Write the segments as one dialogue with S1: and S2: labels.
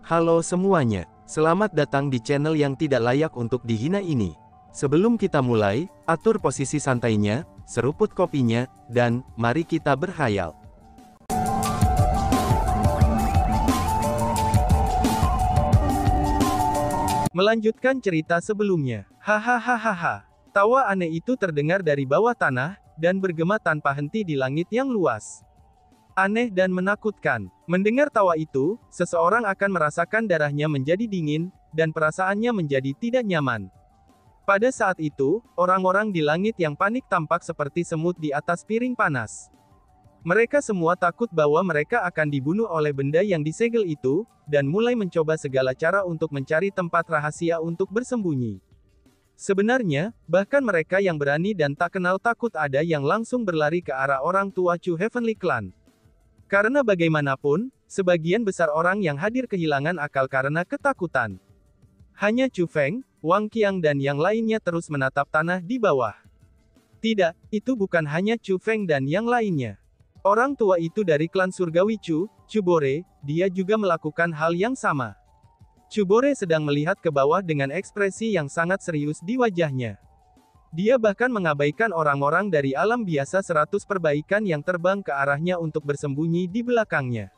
S1: Halo semuanya, selamat datang di channel yang tidak layak untuk dihina ini. Sebelum kita mulai, atur posisi santainya, seruput kopinya, dan mari kita berkhayal. Melanjutkan cerita sebelumnya. Hahaha. Tawa aneh itu terdengar dari bawah tanah, dan bergema tanpa henti di langit yang luas. Aneh dan menakutkan. Mendengar tawa itu, seseorang akan merasakan darahnya menjadi dingin, dan perasaannya menjadi tidak nyaman. Pada saat itu, orang-orang di langit yang panik tampak seperti semut di atas piring panas. Mereka semua takut bahwa mereka akan dibunuh oleh benda yang disegel itu, dan mulai mencoba segala cara untuk mencari tempat rahasia untuk bersembunyi. Sebenarnya, bahkan mereka yang berani dan tak kenal takut ada yang langsung berlari ke arah orang tua Chu Heavenly Clan. Karena bagaimanapun, sebagian besar orang yang hadir kehilangan akal karena ketakutan. Hanya Chu Feng, Wang Qiang dan yang lainnya terus menatap tanah di bawah. Tidak, itu bukan hanya Chu Feng dan yang lainnya. Orang tua itu dari klan surgawi Chu Bore, dia juga melakukan hal yang sama. Chu Bore sedang melihat ke bawah dengan ekspresi yang sangat serius di wajahnya. Dia bahkan mengabaikan orang-orang dari alam biasa 100 perbaikan yang terbang ke arahnya untuk bersembunyi di belakangnya.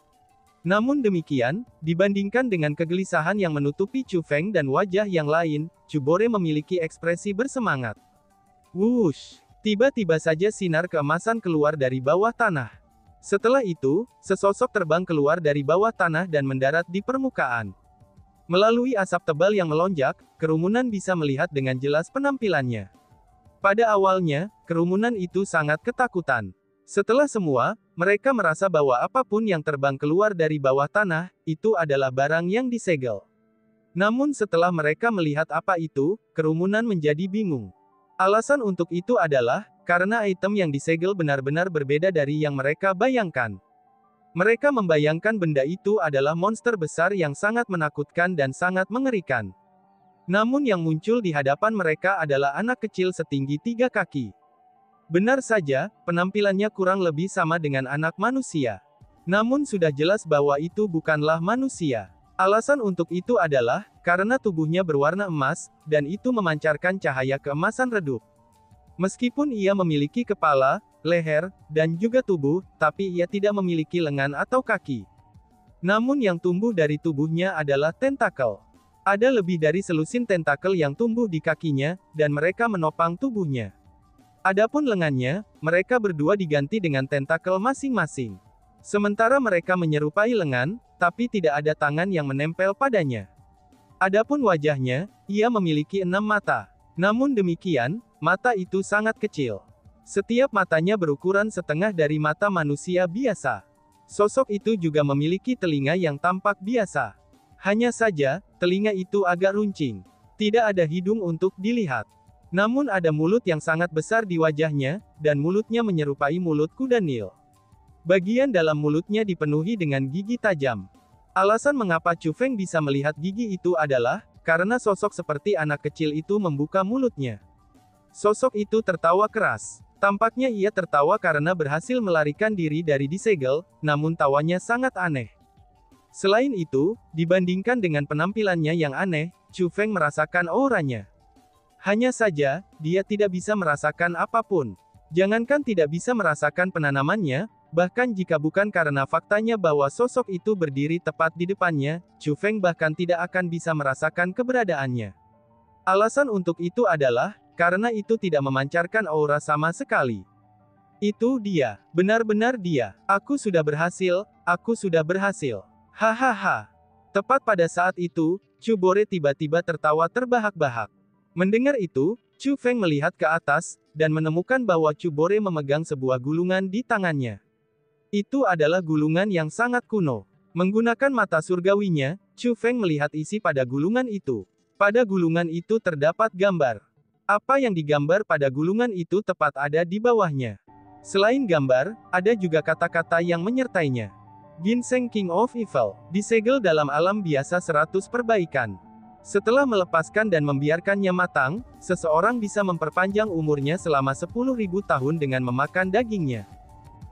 S1: Namun demikian, dibandingkan dengan kegelisahan yang menutupi Chu Feng dan wajah yang lain, Chu Bore memiliki ekspresi bersemangat. Wush! Tiba-tiba saja sinar keemasan keluar dari bawah tanah. Setelah itu, sesosok terbang keluar dari bawah tanah dan mendarat di permukaan. Melalui asap tebal yang melonjak, kerumunan bisa melihat dengan jelas penampilannya. Pada awalnya, kerumunan itu sangat ketakutan. Setelah semua, mereka merasa bahwa apapun yang terbang keluar dari bawah tanah, itu adalah barang yang disegel. Namun setelah mereka melihat apa itu, kerumunan menjadi bingung. Alasan untuk itu adalah, karena item yang disegel benar-benar berbeda dari yang mereka bayangkan. Mereka membayangkan benda itu adalah monster besar yang sangat menakutkan dan sangat mengerikan. Namun yang muncul di hadapan mereka adalah anak kecil setinggi 3 kaki. Benar saja, penampilannya kurang lebih sama dengan anak manusia. Namun sudah jelas bahwa itu bukanlah manusia. Alasan untuk itu adalah, karena tubuhnya berwarna emas, dan itu memancarkan cahaya keemasan redup. Meskipun ia memiliki kepala, leher, dan juga tubuh, tapi ia tidak memiliki lengan atau kaki. Namun yang tumbuh dari tubuhnya adalah tentakel. Ada lebih dari selusin tentakel yang tumbuh di kakinya, dan mereka menopang tubuhnya. Adapun lengannya, mereka berdua diganti dengan tentakel masing-masing. Sementara mereka menyerupai lengan, tapi tidak ada tangan yang menempel padanya. Adapun wajahnya, ia memiliki 6 mata. Namun demikian, mata itu sangat kecil. Setiap matanya berukuran setengah dari mata manusia biasa. Sosok itu juga memiliki telinga yang tampak biasa. Hanya saja, telinga itu agak runcing. Tidak ada hidung untuk dilihat. Namun ada mulut yang sangat besar di wajahnya, dan mulutnya menyerupai mulut kuda Nil. Bagian dalam mulutnya dipenuhi dengan gigi tajam. Alasan mengapa Chu Feng bisa melihat gigi itu adalah, karena sosok seperti anak kecil itu membuka mulutnya. Sosok itu tertawa keras. Tampaknya ia tertawa karena berhasil melarikan diri dari disegel, namun tawanya sangat aneh. Selain itu, dibandingkan dengan penampilannya yang aneh, Chu Feng merasakan auranya. Hanya saja, dia tidak bisa merasakan apapun. Jangankan tidak bisa merasakan penanamannya, bahkan jika bukan karena faktanya bahwa sosok itu berdiri tepat di depannya, Chu Feng bahkan tidak akan bisa merasakan keberadaannya. Alasan untuk itu adalah, karena itu tidak memancarkan aura sama sekali. Itu dia, benar-benar dia. Aku sudah berhasil, aku sudah berhasil. Hahaha. Tepat pada saat itu, Chu Bore tiba-tiba tertawa terbahak-bahak. Mendengar itu, Chu Feng melihat ke atas, dan menemukan bahwa Chu Bore memegang sebuah gulungan di tangannya. Itu adalah gulungan yang sangat kuno. Menggunakan mata surgawinya, Chu Feng melihat isi pada gulungan itu. Pada gulungan itu terdapat gambar. Apa yang digambar pada gulungan itu tepat ada di bawahnya. Selain gambar, ada juga kata-kata yang menyertainya. Ginseng King of Evil, disegel dalam alam biasa 100 perbaikan. Setelah melepaskan dan membiarkannya matang, seseorang bisa memperpanjang umurnya selama 10.000 tahun dengan memakan dagingnya.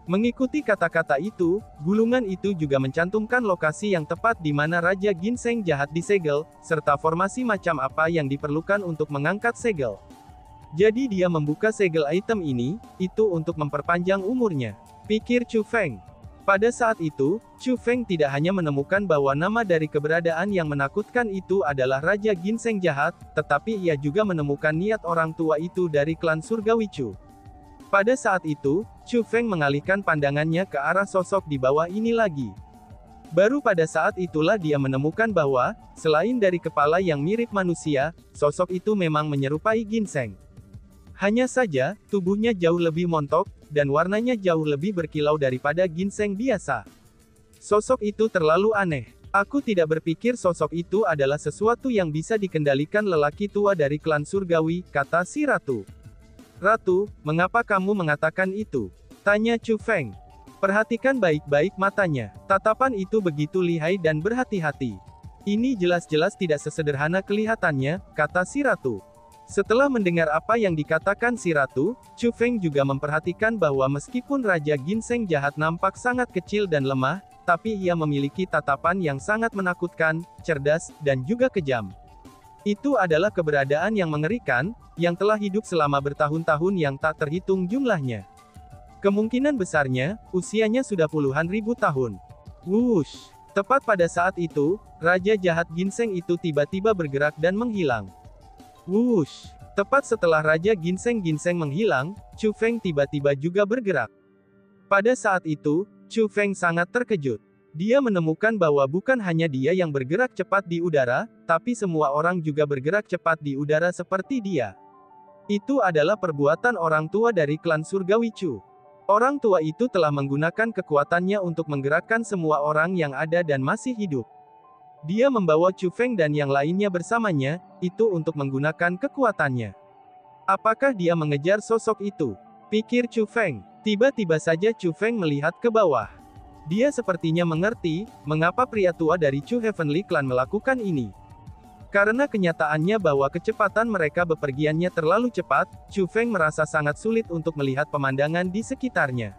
S1: Mengikuti kata-kata itu, gulungan itu juga mencantumkan lokasi yang tepat di mana Raja Ginseng jahat disegel, serta formasi macam apa yang diperlukan untuk mengangkat segel. Jadi dia membuka segel item ini, itu untuk memperpanjang umurnya, pikir Chu Feng. Pada saat itu, Chu Feng tidak hanya menemukan bahwa nama dari keberadaan yang menakutkan itu adalah Raja Ginseng jahat, tetapi ia juga menemukan niat orang tua itu dari klan Surgawi Chu. Pada saat itu, Chu Feng mengalihkan pandangannya ke arah sosok di bawah ini lagi. Baru pada saat itulah dia menemukan bahwa, selain dari kepala yang mirip manusia, sosok itu memang menyerupai ginseng. Hanya saja, tubuhnya jauh lebih montok, dan warnanya jauh lebih berkilau daripada ginseng biasa. Sosok itu terlalu aneh. Aku tidak berpikir sosok itu adalah sesuatu yang bisa dikendalikan lelaki tua dari klan surgawi, kata si ratu. Ratu, mengapa kamu mengatakan itu? Tanya Chu Feng. Perhatikan baik-baik matanya. Tatapan itu begitu lihai dan berhati-hati. Ini jelas-jelas tidak sesederhana kelihatannya, kata si ratu. Setelah mendengar apa yang dikatakan si ratu, Chu Feng juga memperhatikan bahwa meskipun Raja Ginseng jahat nampak sangat kecil dan lemah, tapi ia memiliki tatapan yang sangat menakutkan, cerdas, dan juga kejam. Itu adalah keberadaan yang mengerikan, yang telah hidup selama bertahun-tahun yang tak terhitung jumlahnya. Kemungkinan besarnya, usianya sudah puluhan ribu tahun. Wush! Tepat pada saat itu, Raja jahat ginseng itu tiba-tiba bergerak dan menghilang. Wush! Tepat setelah Raja ginseng-ginseng menghilang, Chu Feng tiba-tiba juga bergerak. Pada saat itu, Chu Feng sangat terkejut. Dia menemukan bahwa bukan hanya dia yang bergerak cepat di udara, tapi semua orang juga bergerak cepat di udara seperti dia. Itu adalah perbuatan orang tua dari klan Surgawi Chu. Orang tua itu telah menggunakan kekuatannya untuk menggerakkan semua orang yang ada dan masih hidup. Dia membawa Chu Feng dan yang lainnya bersamanya, itu untuk menggunakan kekuatannya. Apakah dia mengejar sosok itu? Pikir Chu Feng. Tiba-tiba saja Chu Feng melihat ke bawah. Dia sepertinya mengerti, mengapa pria tua dari Chu Heavenly Clan melakukan ini. Karena kenyataannya bahwa kecepatan mereka bepergiannya terlalu cepat, Chu Feng merasa sangat sulit untuk melihat pemandangan di sekitarnya.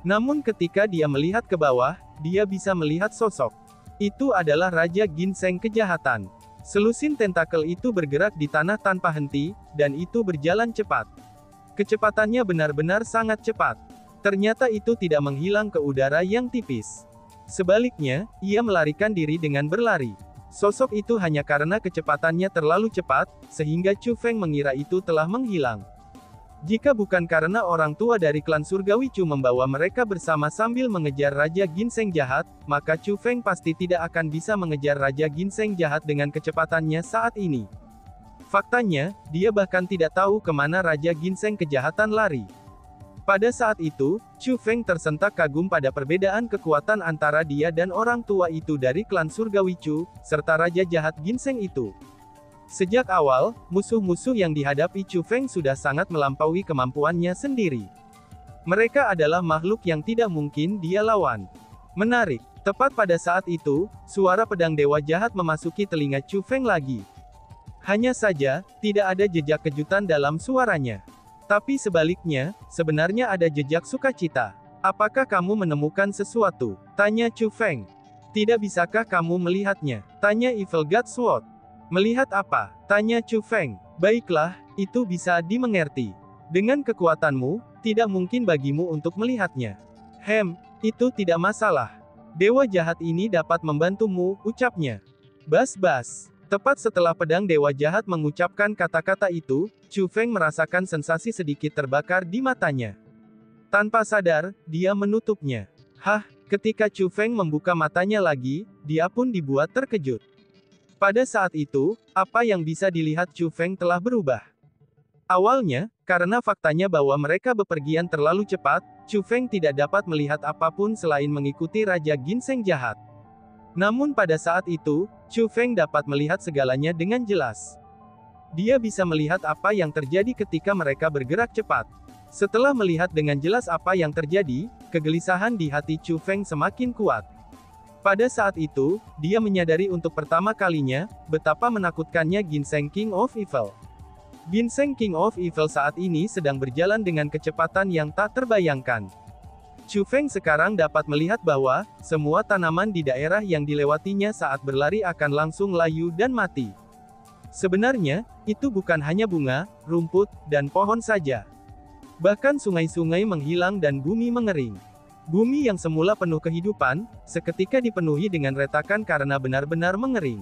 S1: Namun ketika dia melihat ke bawah, dia bisa melihat sosok. Itu adalah Raja Ginseng kejahatan. Selusin tentakel itu bergerak di tanah tanpa henti, dan itu berjalan cepat. Kecepatannya benar-benar sangat cepat. Ternyata itu tidak menghilang ke udara yang tipis. Sebaliknya, ia melarikan diri dengan berlari. Sosok itu hanya karena kecepatannya terlalu cepat, sehingga Chu Feng mengira itu telah menghilang. Jika bukan karena orang tua dari klan Surgawi Chu membawa mereka bersama sambil mengejar Raja Ginseng jahat, maka Chu Feng pasti tidak akan bisa mengejar Raja Ginseng jahat dengan kecepatannya saat ini. Faktanya, dia bahkan tidak tahu kemana Raja Ginseng kejahatan lari. Pada saat itu, Chu Feng tersentak kagum pada perbedaan kekuatan antara dia dan orang tua itu dari klan Surgawi Chu, serta Raja jahat Ginseng itu. Sejak awal, musuh-musuh yang dihadapi Chu Feng sudah sangat melampaui kemampuannya sendiri. Mereka adalah makhluk yang tidak mungkin dia lawan. Menarik. Tepat pada saat itu, suara pedang dewa jahat memasuki telinga Chu Feng lagi. Hanya saja, tidak ada jejak kejutan dalam suaranya. Tapi sebaliknya, sebenarnya ada jejak sukacita. Apakah kamu menemukan sesuatu? Tanya Chu Feng. Tidak bisakah kamu melihatnya? Tanya Evil God Sword. Melihat apa? Tanya Chu Feng. Baiklah, itu bisa dimengerti. Dengan kekuatanmu, tidak mungkin bagimu untuk melihatnya. Itu tidak masalah. Dewa jahat ini dapat membantumu, ucapnya. Bas-bas. Tepat setelah pedang dewa jahat mengucapkan kata-kata itu, Chu Feng merasakan sensasi sedikit terbakar di matanya. Tanpa sadar, dia menutupnya. Ketika Chu Feng membuka matanya lagi, dia pun dibuat terkejut. Pada saat itu, apa yang bisa dilihat Chu Feng telah berubah. Awalnya, karena faktanya bahwa mereka bepergian terlalu cepat, Chu Feng tidak dapat melihat apapun selain mengikuti Raja Ginseng jahat. Namun pada saat itu, Chu Feng dapat melihat segalanya dengan jelas. Dia bisa melihat apa yang terjadi ketika mereka bergerak cepat. Setelah melihat dengan jelas apa yang terjadi, kegelisahan di hati Chu Feng semakin kuat. Pada saat itu, dia menyadari untuk pertama kalinya, betapa menakutkannya Ginseng King of Evil. Ginseng King of Evil saat ini sedang berjalan dengan kecepatan yang tak terbayangkan. Chu Feng sekarang dapat melihat bahwa, semua tanaman di daerah yang dilewatinya saat berlari akan langsung layu dan mati. Sebenarnya, itu bukan hanya bunga, rumput, dan pohon saja. Bahkan sungai-sungai menghilang dan bumi mengering. Bumi yang semula penuh kehidupan, seketika dipenuhi dengan retakan karena benar-benar mengering.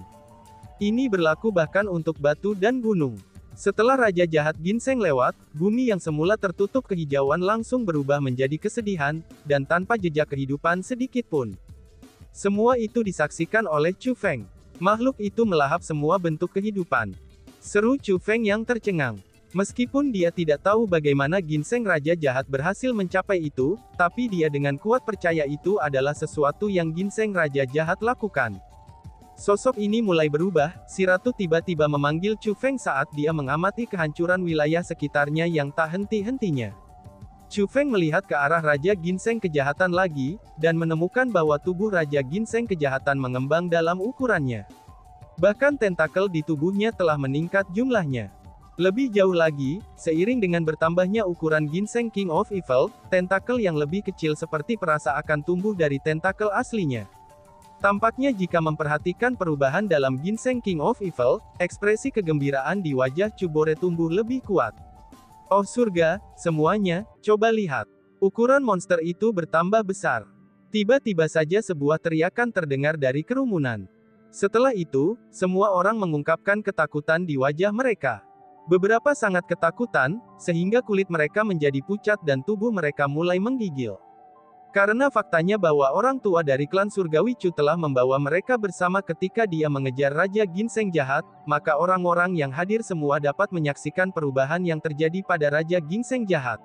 S1: Ini berlaku bahkan untuk batu dan gunung. Setelah Raja Jahat Ginseng lewat, bumi yang semula tertutup kehijauan langsung berubah menjadi kesedihan, dan tanpa jejak kehidupan sedikit pun. Semua itu disaksikan oleh Chu Feng. Makhluk itu melahap semua bentuk kehidupan. Seru Chu Feng yang tercengang. Meskipun dia tidak tahu bagaimana Ginseng Raja Jahat berhasil mencapai itu, tapi dia dengan kuat percaya itu adalah sesuatu yang Ginseng Raja Jahat lakukan. Sosok ini mulai berubah, si ratu tiba-tiba memanggil Chu Feng saat dia mengamati kehancuran wilayah sekitarnya yang tak henti-hentinya. Chu Feng melihat ke arah Raja Ginseng Kejahatan lagi, dan menemukan bahwa tubuh Raja Ginseng Kejahatan mengembang dalam ukurannya. Bahkan tentakel di tubuhnya telah meningkat jumlahnya. Lebih jauh lagi, seiring dengan bertambahnya ukuran Ginseng King of Evil, tentakel yang lebih kecil seperti perasa akan tumbuh dari tentakel aslinya. Tampaknya jika memperhatikan perubahan dalam Ginseng King of Evil, ekspresi kegembiraan di wajah Chu Bore tumbuh lebih kuat. Oh surga, semuanya, coba lihat. Ukuran monster itu bertambah besar. Tiba-tiba saja sebuah teriakan terdengar dari kerumunan. Setelah itu, semua orang mengungkapkan ketakutan di wajah mereka. Beberapa sangat ketakutan, sehingga kulit mereka menjadi pucat dan tubuh mereka mulai menggigil. Karena faktanya bahwa orang tua dari klan Surgawi Chu telah membawa mereka bersama ketika dia mengejar Raja Ginseng Jahat, maka orang-orang yang hadir semua dapat menyaksikan perubahan yang terjadi pada Raja Ginseng Jahat.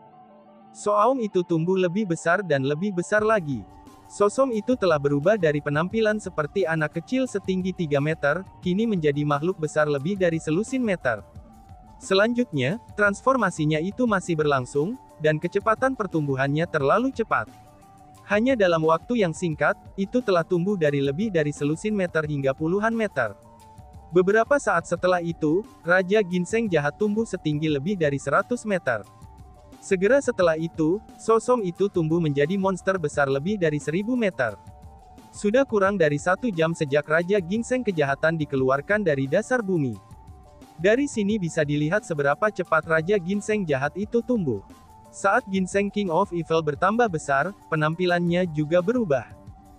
S1: Soaum itu tumbuh lebih besar dan lebih besar lagi. Sosom itu telah berubah dari penampilan seperti anak kecil setinggi 3 meter, kini menjadi makhluk besar lebih dari selusin meter. Selanjutnya, transformasinya itu masih berlangsung, dan kecepatan pertumbuhannya terlalu cepat. Hanya dalam waktu yang singkat, itu telah tumbuh dari lebih dari selusin meter hingga puluhan meter. Beberapa saat setelah itu, Raja Ginseng Jahat tumbuh setinggi lebih dari 100 meter. Segera setelah itu, Sosom itu tumbuh menjadi monster besar lebih dari 1000 meter. Sudah kurang dari 1 jam sejak Raja Ginseng Kejahatan dikeluarkan dari dasar bumi. Dari sini bisa dilihat seberapa cepat Raja Ginseng Jahat itu tumbuh. Saat Ginseng King of Evil bertambah besar, penampilannya juga berubah.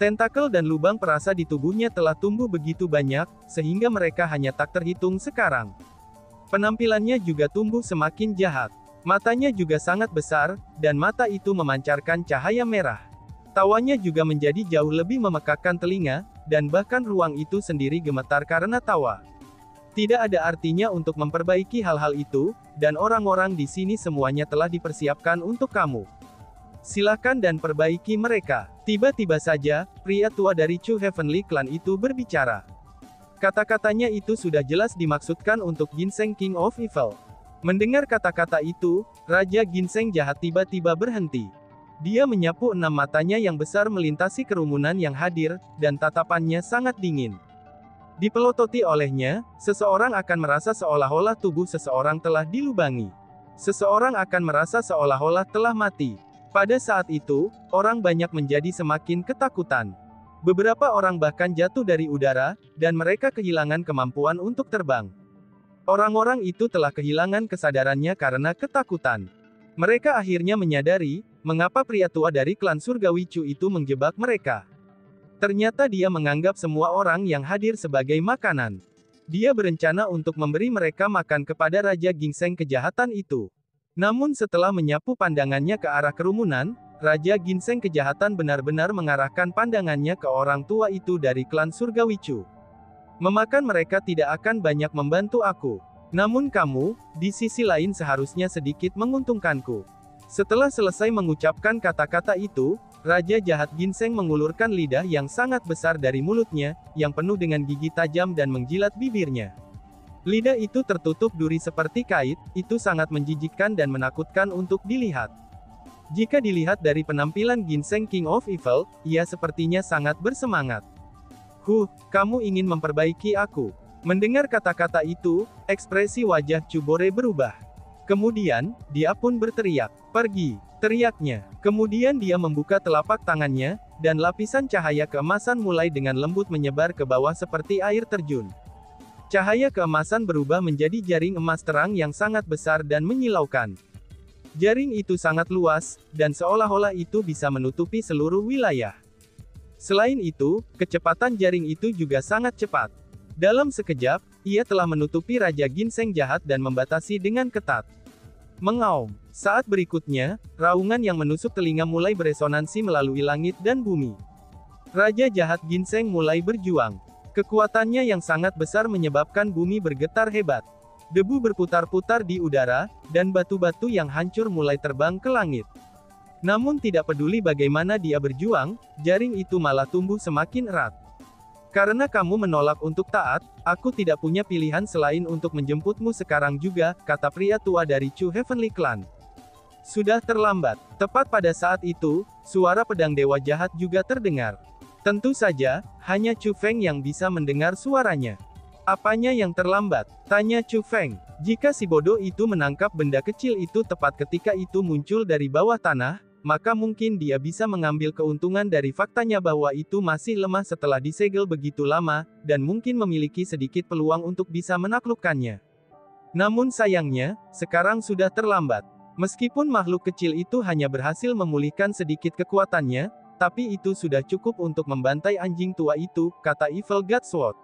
S1: Tentakel dan lubang perasa di tubuhnya telah tumbuh begitu banyak, sehingga mereka hanya tak terhitung sekarang. Penampilannya juga tumbuh semakin jahat. Matanya juga sangat besar, dan mata itu memancarkan cahaya merah. Tawanya juga menjadi jauh lebih memekakkan telinga, dan bahkan ruang itu sendiri gemetar karena tawa. Tidak ada artinya untuk memperbaiki hal-hal itu, dan orang-orang di sini semuanya telah dipersiapkan untuk kamu. Silakan dan perbaiki mereka. Tiba-tiba saja, pria tua dari Chu Heavenly Clan itu berbicara. Kata-katanya itu sudah jelas dimaksudkan untuk Ginseng King of Evil. Mendengar kata-kata itu, Raja Ginseng Jahat tiba-tiba berhenti. Dia menyapu 6 matanya yang besar melintasi kerumunan yang hadir, dan tatapannya sangat dingin. Dipelototi olehnya, seseorang akan merasa seolah-olah tubuh seseorang telah dilubangi. Seseorang akan merasa seolah-olah telah mati. Pada saat itu, orang banyak menjadi semakin ketakutan. Beberapa orang bahkan jatuh dari udara, dan mereka kehilangan kemampuan untuk terbang. Orang-orang itu telah kehilangan kesadarannya karena ketakutan. Mereka akhirnya menyadari, mengapa pria tua dari klan Surgawi Chu itu menjebak mereka. Ternyata dia menganggap semua orang yang hadir sebagai makanan. Dia berencana untuk memberi mereka makan kepada Raja Ginseng Kejahatan itu. Namun setelah menyapu pandangannya ke arah kerumunan, Raja Ginseng Kejahatan benar-benar mengarahkan pandangannya ke orang tua itu dari klan Surgawi Chu. Memakan mereka tidak akan banyak membantu aku. Namun kamu, di sisi lain seharusnya sedikit menguntungkanku. Setelah selesai mengucapkan kata-kata itu, Raja Jahat Ginseng mengulurkan lidah yang sangat besar dari mulutnya, yang penuh dengan gigi tajam dan menjilat bibirnya. Lidah itu tertutup duri seperti kait, itu sangat menjijikkan dan menakutkan untuk dilihat. Jika dilihat dari penampilan Ginseng King of Evil, ia sepertinya sangat bersemangat. Kamu ingin memperbaiki aku. Mendengar kata-kata itu, ekspresi wajah Chu Bore berubah. Kemudian, dia pun berteriak, pergi. teriaknya. Kemudian dia membuka telapak tangannya, dan lapisan cahaya keemasan mulai dengan lembut menyebar ke bawah seperti air terjun. Cahaya keemasan berubah menjadi jaring emas terang yang sangat besar dan menyilaukan. Jaring itu sangat luas, dan seolah-olah itu bisa menutupi seluruh wilayah. Selain itu, kecepatan jaring itu juga sangat cepat. Dalam sekejap, ia telah menutupi Raja Ginseng jahat dan membatasi dengan ketat. Mengaum. Saat berikutnya, raungan yang menusuk telinga mulai beresonansi melalui langit dan bumi. Raja jahat Ginseng mulai berjuang. Kekuatannya yang sangat besar menyebabkan bumi bergetar hebat. Debu berputar-putar di udara, dan batu-batu yang hancur mulai terbang ke langit. Namun tidak peduli bagaimana dia berjuang, jaring itu malah tumbuh semakin erat. Karena kamu menolak untuk taat, aku tidak punya pilihan selain untuk menjemputmu sekarang juga, kata pria tua dari Chu Heavenly Clan. Sudah terlambat. Tepat pada saat itu, suara pedang dewa jahat juga terdengar. Tentu saja, hanya Chu Feng yang bisa mendengar suaranya. Apanya yang terlambat? Tanya Chu Feng. Jika si bodoh itu menangkap benda kecil itu tepat ketika itu muncul dari bawah tanah, maka mungkin dia bisa mengambil keuntungan dari faktanya bahwa itu masih lemah setelah disegel begitu lama, dan mungkin memiliki sedikit peluang untuk bisa menaklukkannya. Namun sayangnya, sekarang sudah terlambat. Meskipun makhluk kecil itu hanya berhasil memulihkan sedikit kekuatannya, tapi itu sudah cukup untuk membantai anjing tua itu, kata Evil God Sword.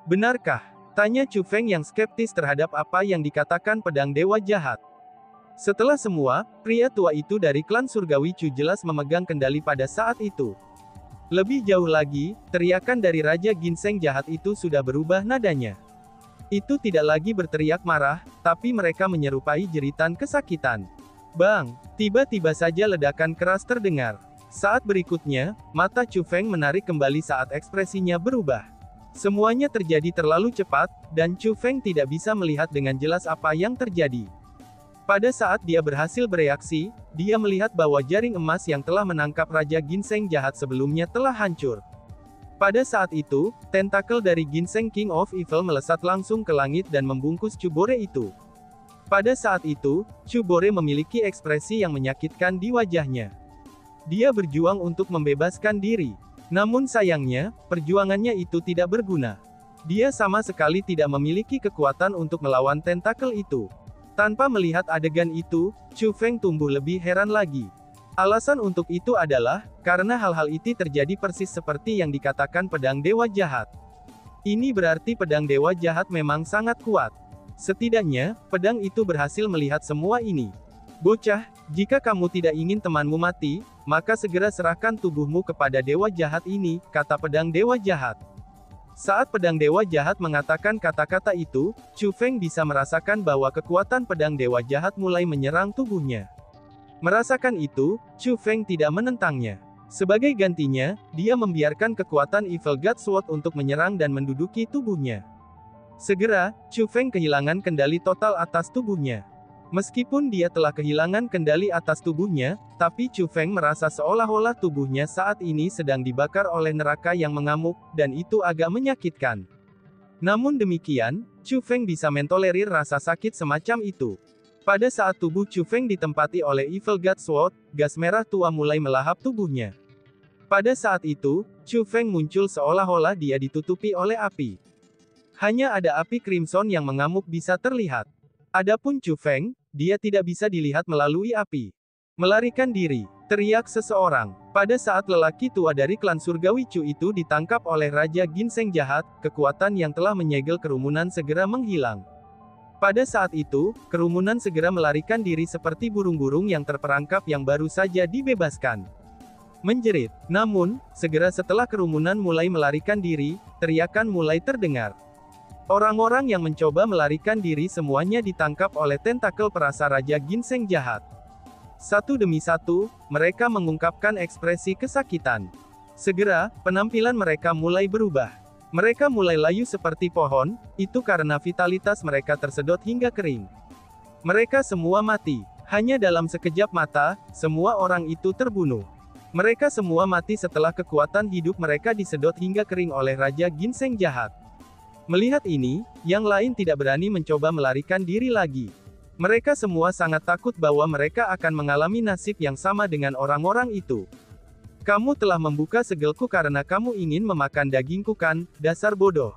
S1: Benarkah? Tanya Chu Feng yang skeptis terhadap apa yang dikatakan pedang dewa jahat. Setelah semua, pria tua itu dari klan surgawi Chu jelas memegang kendali pada saat itu. Lebih jauh lagi, teriakan dari Raja Ginseng jahat itu sudah berubah nadanya. Itu tidak lagi berteriak marah, tapi mereka menyerupai jeritan kesakitan. Bang! Tiba-tiba saja ledakan keras terdengar. Saat berikutnya, mata Chu Feng menarik kembali saat ekspresinya berubah. Semuanya terjadi terlalu cepat, dan Chu Feng tidak bisa melihat dengan jelas apa yang terjadi. Pada saat dia berhasil bereaksi, dia melihat bahwa jaring emas yang telah menangkap Raja Ginseng jahat sebelumnya telah hancur. Pada saat itu, tentakel dari Ginseng King of Evil melesat langsung ke langit dan membungkus Chu Bore itu. Pada saat itu, Chu Bore memiliki ekspresi yang menyakitkan di wajahnya. Dia berjuang untuk membebaskan diri. Namun sayangnya, perjuangannya itu tidak berguna. Dia sama sekali tidak memiliki kekuatan untuk melawan tentakel itu. Tanpa melihat adegan itu, Chu Feng tumbuh lebih heran lagi. Alasan untuk itu adalah, karena hal-hal itu terjadi persis seperti yang dikatakan pedang dewa jahat. Ini berarti pedang dewa jahat memang sangat kuat. Setidaknya, pedang itu berhasil melihat semua ini. Bocah, jika kamu tidak ingin temanmu mati, maka segera serahkan tubuhmu kepada dewa jahat ini, kata pedang dewa jahat. Saat pedang dewa jahat mengatakan kata-kata itu, Chu Feng bisa merasakan bahwa kekuatan pedang dewa jahat mulai menyerang tubuhnya. Merasakan itu, Chu Feng tidak menentangnya. Sebagai gantinya, dia membiarkan kekuatan Evil God Sword untuk menyerang dan menduduki tubuhnya. Segera, Chu Feng kehilangan kendali total atas tubuhnya. Meskipun dia telah kehilangan kendali atas tubuhnya, tapi Chu Feng merasa seolah-olah tubuhnya saat ini sedang dibakar oleh neraka yang mengamuk, dan itu agak menyakitkan. Namun demikian, Chu Feng bisa mentolerir rasa sakit semacam itu. Pada saat tubuh Chu Feng ditempati oleh Evil God Sword, gas merah tua mulai melahap tubuhnya. Pada saat itu, Chu Feng muncul seolah-olah dia ditutupi oleh api. Hanya ada api crimson yang mengamuk bisa terlihat. Adapun Chu Feng, dia tidak bisa dilihat melalui api. Melarikan diri, teriak seseorang. Pada saat lelaki tua dari klan surgawi Chu itu ditangkap oleh Raja Ginseng jahat, kekuatan yang telah menyegel kerumunan segera menghilang. Pada saat itu, kerumunan segera melarikan diri seperti burung-burung yang terperangkap yang baru saja dibebaskan. Menjerit. Namun, segera setelah kerumunan mulai melarikan diri, teriakan mulai terdengar. Orang-orang yang mencoba melarikan diri semuanya ditangkap oleh tentakel perasa Raja Ginseng jahat. Satu demi satu, mereka mengungkapkan ekspresi kesakitan. Segera, penampilan mereka mulai berubah. Mereka mulai layu seperti pohon, itu karena vitalitas mereka tersedot hingga kering. Mereka semua mati. Hanya dalam sekejap mata, semua orang itu terbunuh. Mereka semua mati setelah kekuatan hidup mereka disedot hingga kering oleh Raja Ginseng jahat. Melihat ini, yang lain tidak berani mencoba melarikan diri lagi. Mereka semua sangat takut bahwa mereka akan mengalami nasib yang sama dengan orang-orang itu. Kamu telah membuka segelku karena kamu ingin memakan dagingku kan, dasar bodoh.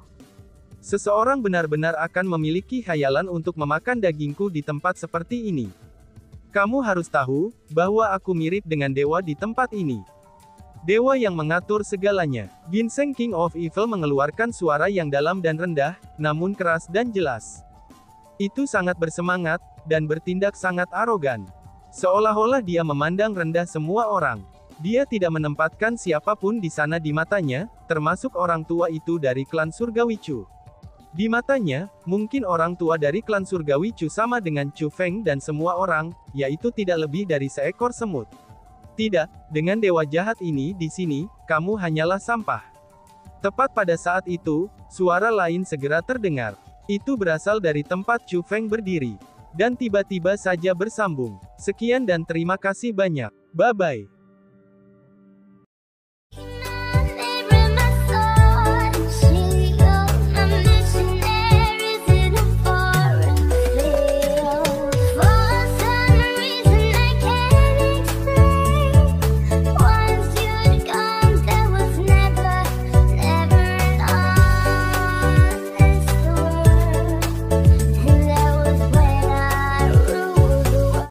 S1: Seseorang benar-benar akan memiliki khayalan untuk memakan dagingku di tempat seperti ini. Kamu harus tahu, bahwa aku mirip dengan dewa di tempat ini. Dewa yang mengatur segalanya. Ginseng King of Evil mengeluarkan suara yang dalam dan rendah, namun keras dan jelas. Itu sangat bersemangat, dan bertindak sangat arogan. Seolah-olah dia memandang rendah semua orang. Dia tidak menempatkan siapapun di sana di matanya, termasuk orang tua itu dari klan Surgawi Chu. Di matanya, mungkin orang tua dari klan Surgawi Chu sama dengan Chu Feng dan semua orang, yaitu tidak lebih dari seekor semut. Tidak, dengan dewa jahat ini di sini, kamu hanyalah sampah. Tepat pada saat itu, suara lain segera terdengar. Itu berasal dari tempat Chu Feng berdiri. Dan tiba-tiba saja bersambung. Sekian dan terima kasih banyak. Bye-bye.